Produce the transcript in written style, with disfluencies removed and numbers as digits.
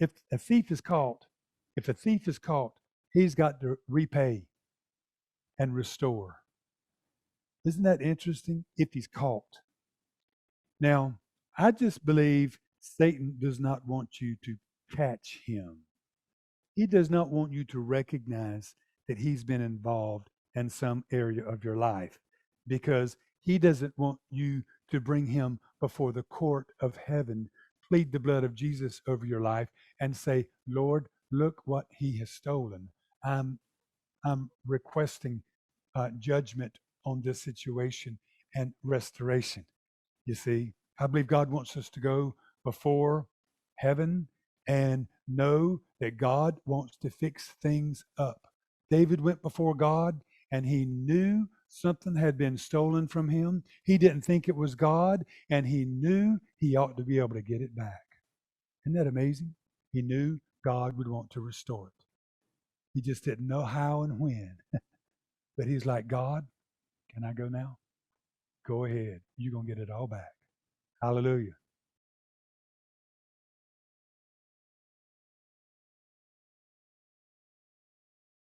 if a thief is caught, he's got to repay and restore. Isn't that interesting? If he's caught. Now, I just believe Satan does not want you to catch him. He does not want you to recognize that he's been involved in some area of your life because he doesn't want you to bring him before the court of heaven, plead the blood of Jesus over your life, and say, Lord, look what he has stolen. I'm, I'm requesting judgment on this situation and restoration. You see, I believe God wants us to go before heaven and know that God wants to fix things up. David went before God and he knew something had been stolen from him. He didn't think it was God, and he knew he ought to be able to get it back. Isn't that amazing? He knew God would want to restore it. He just didn't know how and when. But he's like, God, can I go now? Go ahead. You're going to get it all back. Hallelujah.